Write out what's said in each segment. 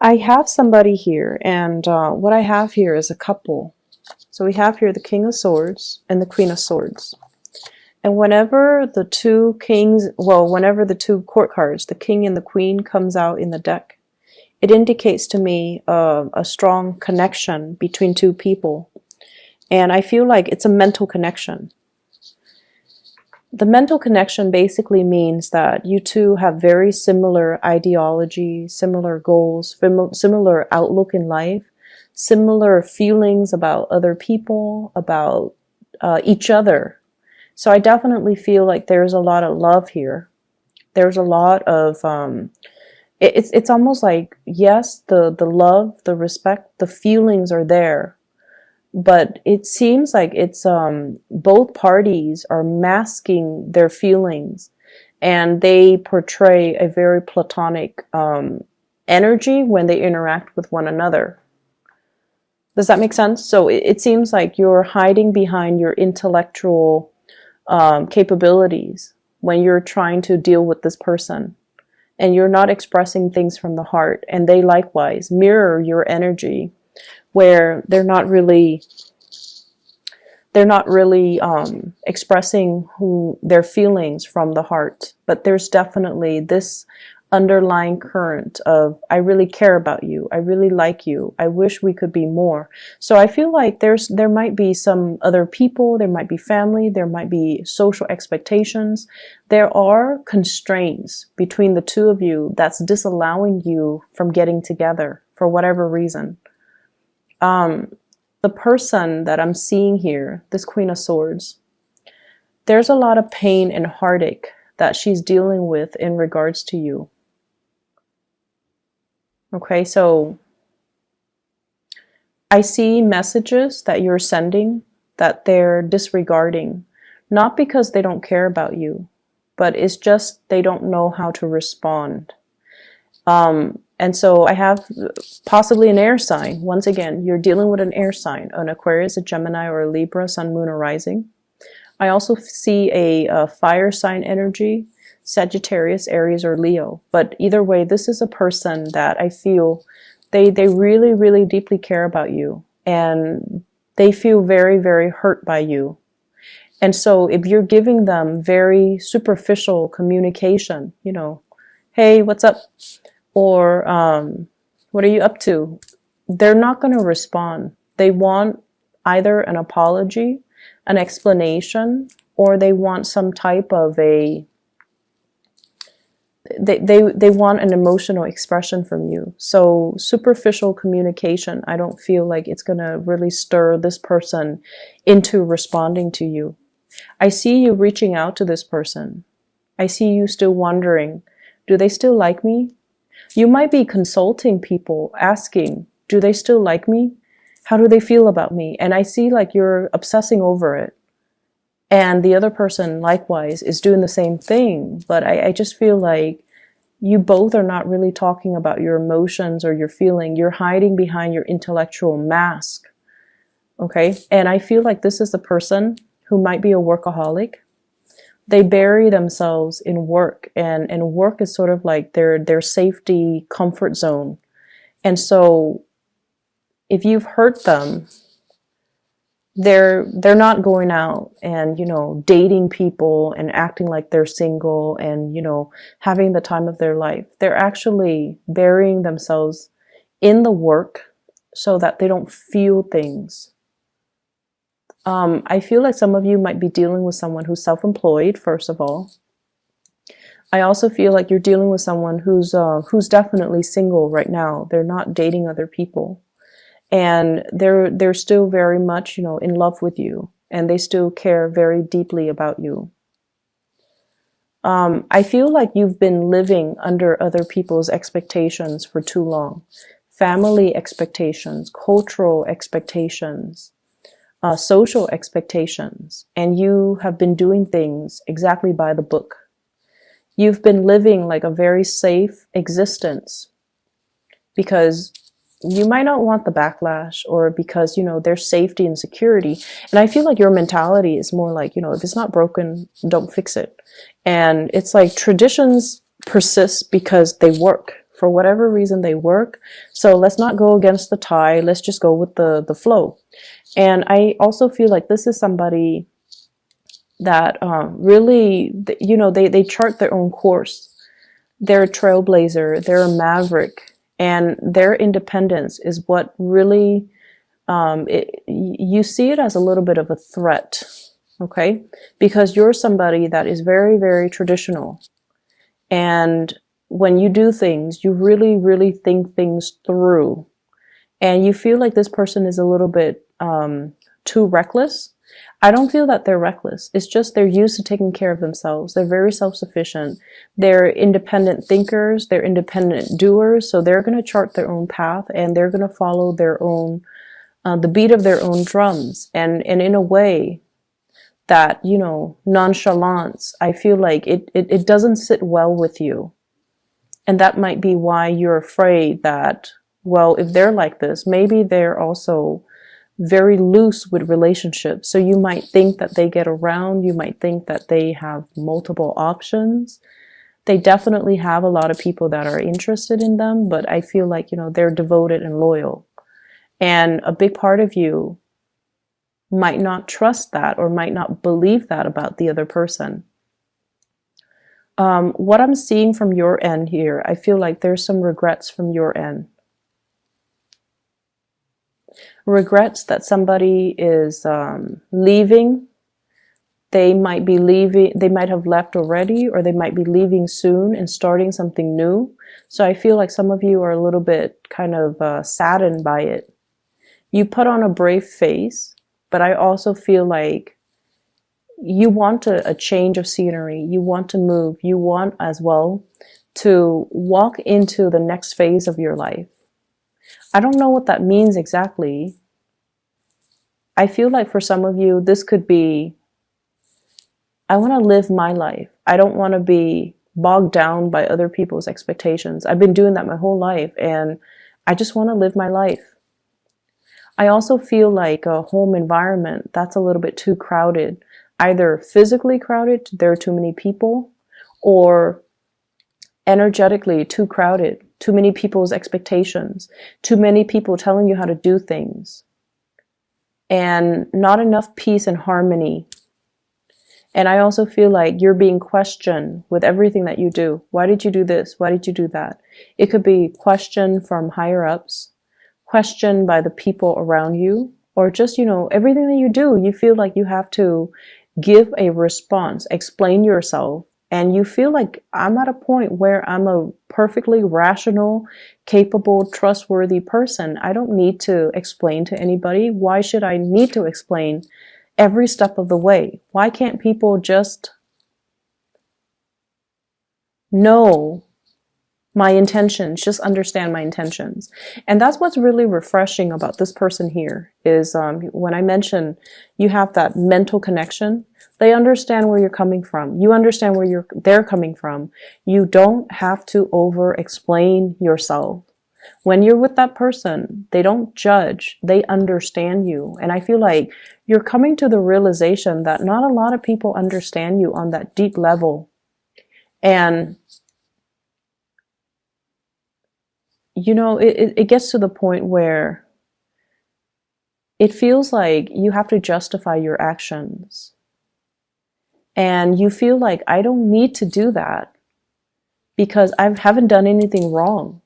I have somebody here, and what I have here is a couple. So we have here the King of Swords and the Queen of Swords. And whenever the two kings, well, whenever the two court cards, the King and the Queen, comes out in the deck, it indicates to me a strong connection between two people. And I feel like it's a mental connection. The mental connection basically means that you two have very similar ideology, similar goals, similar outlook in life, similar feelings about other people, about each other. So I definitely feel like there's a lot of love here. There's a lot of, it's almost like, yes, the love, the respect, the feelings are there. But it seems like it's both parties are masking their feelings, and they portray a very platonic energy when they interact with one another. Does that make sense? So it seems like you're hiding behind your intellectual capabilities when you're trying to deal with this person, and you're not expressing things from the heart, and they likewise mirror your energy, where they're not really expressing their feelings from the heart. But there's definitely this underlying current of, I really care about you, I really like you, I wish we could be more. So I feel like there might be some other people, there might be family, there might be social expectations. There are constraints between the two of you that's disallowing you from getting together for whatever reason. The person that I'm seeing here, this Queen of Swords, there's a lot of pain and heartache that she's dealing with in regards to you. Okay, so I see messages that you're sending that they're disregarding, not because they don't care about you, but it's just they don't know how to respond. And so I have possibly an air sign. Once again, you're dealing with an air sign, an Aquarius, a Gemini, or a Libra, Sun, Moon, or Rising. I also see a fire sign energy, Sagittarius, Aries, or Leo. But either way, this is a person that I feel they really, really deeply care about you. And they feel very, very hurt by you. And so if you're giving them very superficial communication, you know, hey, what's up? Or what are you up to? They're not going to respond. They want either an apology, an explanation, or they want some type of they want an emotional expression from you. So superficial communication, I don't feel like it's going to really stir this person into responding to you. I see you reaching out to this person. I see you still wondering, do they still like me? You might be consulting people, asking, do they still like me? How do they feel about me? And I see like you're obsessing over it. And the other person likewise is doing the same thing. But I just feel like you both are not really talking about your emotions or your feeling. You're hiding behind your intellectual mask. Okay? And I feel like this is a person who might be a workaholic. They bury themselves in work, and work is sort of like their safety comfort zone. And so if you've hurt them, they're not going out and, you know, dating people and acting like they're single and, you know, having the time of their life. They're actually burying themselves in the work so that they don't feel things. I feel like some of you might be dealing with someone who's self-employed, first of all. I also feel like you're dealing with someone who's definitely single right now. They're not dating other people. And they're still very much, you know, in love with you. And they still care very deeply about you. I feel like you've been living under other people's expectations for too long. Family expectations, cultural expectations, social expectations, and you have been doing things exactly by the book. You've been living like a very safe existence because you might not want the backlash, or because, you know, there's safety and security. And I feel like your mentality is more like, you know, if it's not broken, don't fix it. And it's like traditions persist because they work For whatever reason, they work. So let's not go against the tide. Let's just go with the flow. And I also feel like this is somebody that really, you know, they chart their own course. They're a trailblazer. They're a maverick. And their independence is what really, you see it as a little bit of a threat. Okay? Because you're somebody that is very, very traditional. And when you do things, you really, really think things through. And you feel like this person is a little bit too reckless. I don't feel that they're reckless. It's just they're used to taking care of themselves. They're very self-sufficient. They're independent thinkers. They're independent doers. So they're going to chart their own path, and they're going to follow their own, the beat of their own drums. And in a way that, you know, nonchalance, I feel like it doesn't sit well with you. And that might be why you're afraid that, well, if they're like this, maybe they're also very loose with relationships. So you might think that they get around. You might think that they have multiple options. They definitely have a lot of people that are interested in them, but I feel like, you know, they're devoted and loyal. And a big part of you might not trust that or might not believe that about the other person. What I'm seeing from your end here, I feel like there's some regrets from your end. Regrets that somebody is leaving. They might be leaving, they might have left already, or they might be leaving soon and starting something new. So I feel like some of you are a little bit kind of saddened by it. You put on a brave face, but I also feel like you want a change of scenery. You want to move. You want as well to walk into the next phase of your life. I don't know what that means exactly. I feel like for some of you, this could be, I want to live my life. I don't want to be bogged down by other people's expectations. I've been doing that my whole life, and I just want to live my life. I also feel like a home environment that's a little bit too crowded, either physically crowded, there are too many people, or energetically too crowded, too many people's expectations, too many people telling you how to do things, and not enough peace and harmony. And I also feel like you're being questioned with everything that you do. Why did you do this? Why did you do that? It could be questioned from higher ups, questioned by the people around you, or just, you know, everything that you do, you feel like you have to give a response, explain yourself. And you feel like I'm at a point where I'm a perfectly rational, capable, trustworthy person. I don't need to explain to anybody. Why should I need to explain every step of the way? Why can't people just know my intentions, just understand my intentions? And that's what's really refreshing about this person here is when I mention you have that mental connection, they understand where you're coming from. You understand where they're coming from. You don't have to over explain yourself. When you're with that person, they don't judge, they understand you. And I feel like you're coming to the realization that not a lot of people understand you on that deep level. And you know, it gets to the point where it feels like you have to justify your actions. And you feel like, I don't need to do that because I haven't done anything wrong.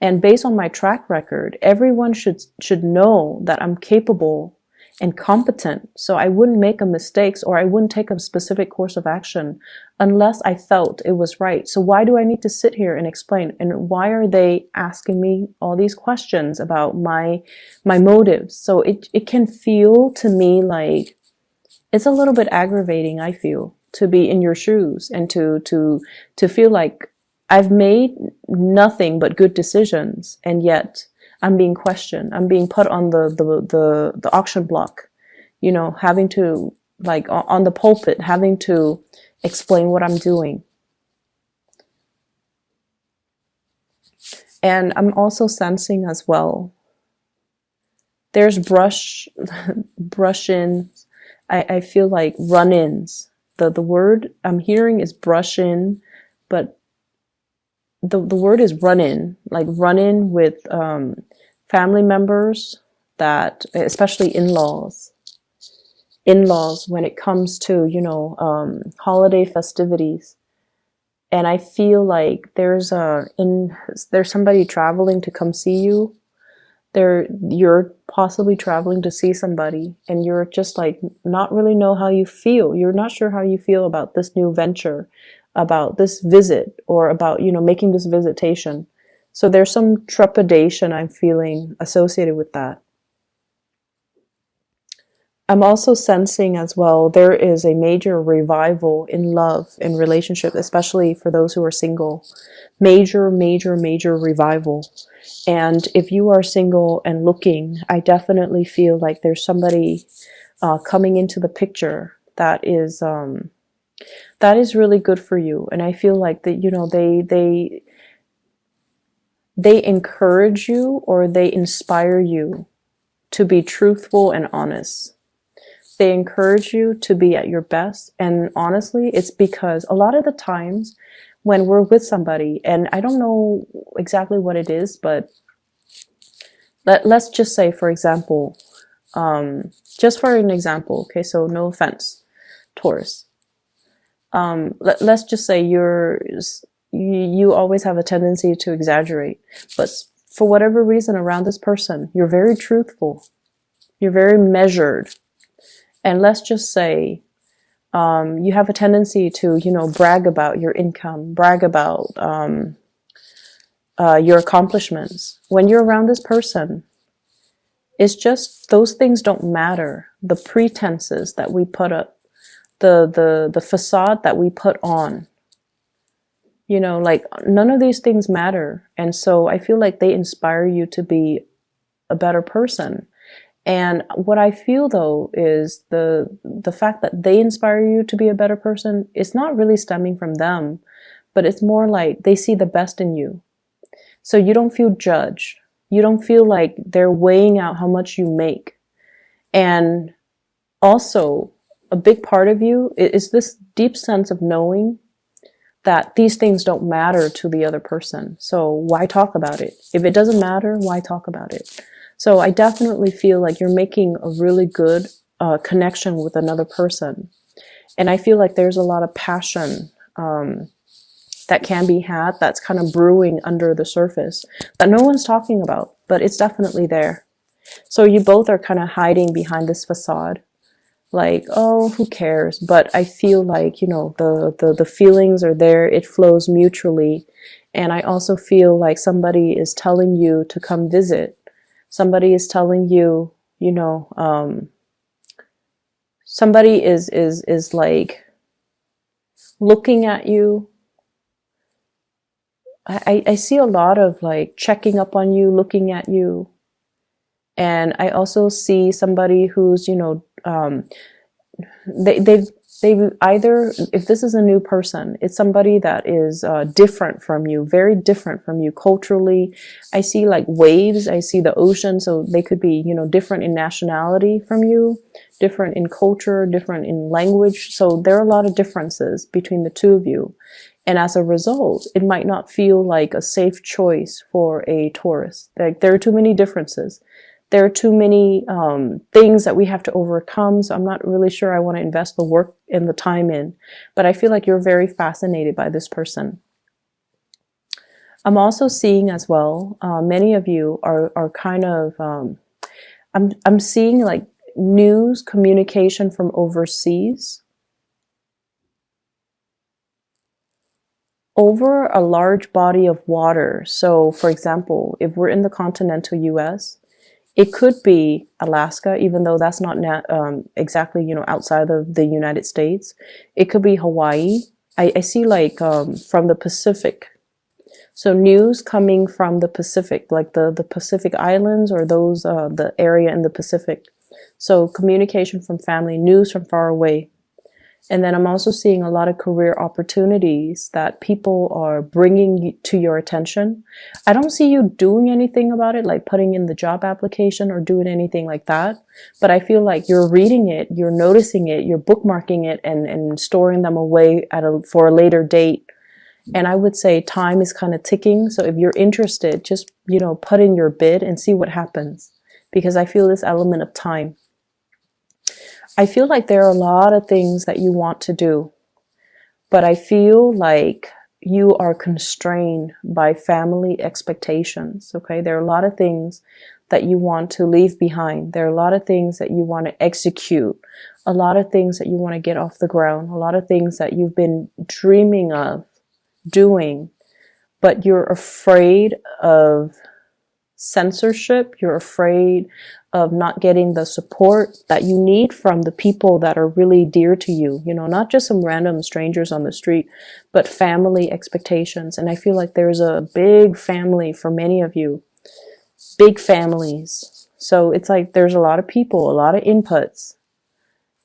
And based on my track record, everyone should know that I'm capable and competent. So I wouldn't make a mistakes, or I wouldn't take a specific course of action unless I felt it was right. So why do I need to sit here and explain? And why are they asking me all these questions about my motives? So it can feel to me like it's a little bit aggravating, I feel, to be in your shoes and to feel like I've made nothing but good decisions, and yet I'm being questioned. I'm being put on the auction block, you know, having to, like, on the pulpit, having to explain what I'm doing. And I'm also sensing as well, there's brush-ins. I feel like run-ins. The word I'm hearing is brush-in, but the word is run in, like run in with family members, that especially in-laws when it comes to, you know, holiday festivities. And I feel like there's somebody traveling to come see you. You're possibly traveling to see somebody, and you're just like not really know how you feel. You're not sure how you feel about this new venture, about this visit, or about, you know, making this visitation. So there's some trepidation I'm feeling associated with that. I'm also sensing as well there is a major revival in love and relationship, especially for those who are single. Major, major, major revival. And if you are single and looking, I definitely feel like there's somebody coming into the picture that is really good for you. And I feel like that, you know, they encourage you, or they inspire you to be truthful and honest. They encourage you to be at your best. And honestly, it's because a lot of the times when we're with somebody, and I don't know exactly what it is, but let's just say, for example, just for an example, okay, so no offense, Taurus. Let's just say you always have a tendency to exaggerate, but for whatever reason around this person, you're very truthful, you're very measured. And let's just say you have a tendency to, you know, brag about your income, brag about your accomplishments. When you're around this person, it's just those things don't matter. The pretenses that we put up, the facade that we put on, you know, like none of these things matter. And so I feel like they inspire you to be a better person. And what I feel though is the fact that they inspire you to be a better person, it's not really stemming from them, but it's more like they see the best in you. So you don't feel judged. You don't feel like they're weighing out how much you make. And also, a big part of you is this deep sense of knowing that these things don't matter to the other person. So why talk about it? If it doesn't matter, why talk about it? So I definitely feel like you're making a really good connection with another person. And I feel like there's a lot of passion that can be had, that's kind of brewing under the surface that no one's talking about, but it's definitely there. So you both are kind of hiding behind this facade, like, oh, who cares? But I feel like, you know, the feelings are there. It flows mutually. And I also feel like somebody is telling you to come visit. Somebody is telling you, you know, somebody is like looking at you. I see a lot of like checking up on you, looking at you. And I also see somebody who's, you know, they've either, if this is a new person, it's somebody that is different from you, very different from you culturally. I see like waves, I see the ocean, so they could be, you know, different in nationality from you, different in culture, different in language. So there are a lot of differences between the two of you. And as a result, it might not feel like a safe choice for a Taurus. Like there are too many differences. There are too many things that we have to overcome. So I'm not really sure I want to invest the work and the time in. But I feel like you're very fascinated by this person. I'm also seeing as well, many of you are kind of, I'm seeing like news communication from overseas over a large body of water. So for example, if we're in the continental US, it could be Alaska, even though that's not exactly, you know, outside of the United States. It could be Hawaii. I see like from the Pacific. So news coming from the Pacific, like the Pacific Islands, or those the area in the Pacific. So communication from family, news from far away. And then I'm also seeing a lot of career opportunities that people are bringing to your attention. I don't see you doing anything about it, like putting in the job application or doing anything like that. But I feel like you're reading it, you're noticing it, you're bookmarking it and storing them away for a later date. And I would say time is kind of ticking. So if you're interested, just, put in your bid and see what happens. Because I feel this element of time. I feel like there are a lot of things that you want to do, but I feel like you are constrained by family expectations. Okay. There are a lot of things that you want to leave behind. There are a lot of things that you want to execute, a lot of things that you want to get off the ground, a lot of things that you've been dreaming of doing, but you're afraid of censorship. You're afraid of not getting the support that you need from the people that are really dear to you, not just some random strangers on the street, but family expectations. And I feel like there's a big family for many of you, big families. So it's like there's a lot of people, a lot of inputs.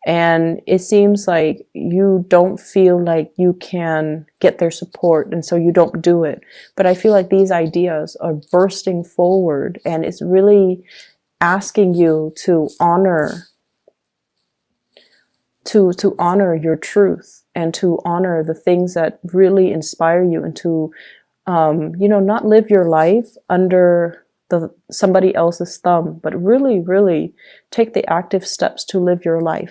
And it seems like you don't feel like you can get their support, and so you don't do it. But I feel like these ideas are bursting forward, and it's really asking you to honor your truth, and to honor the things that really inspire you, and to not live your life under somebody else's thumb, but really, really take the active steps to live your life.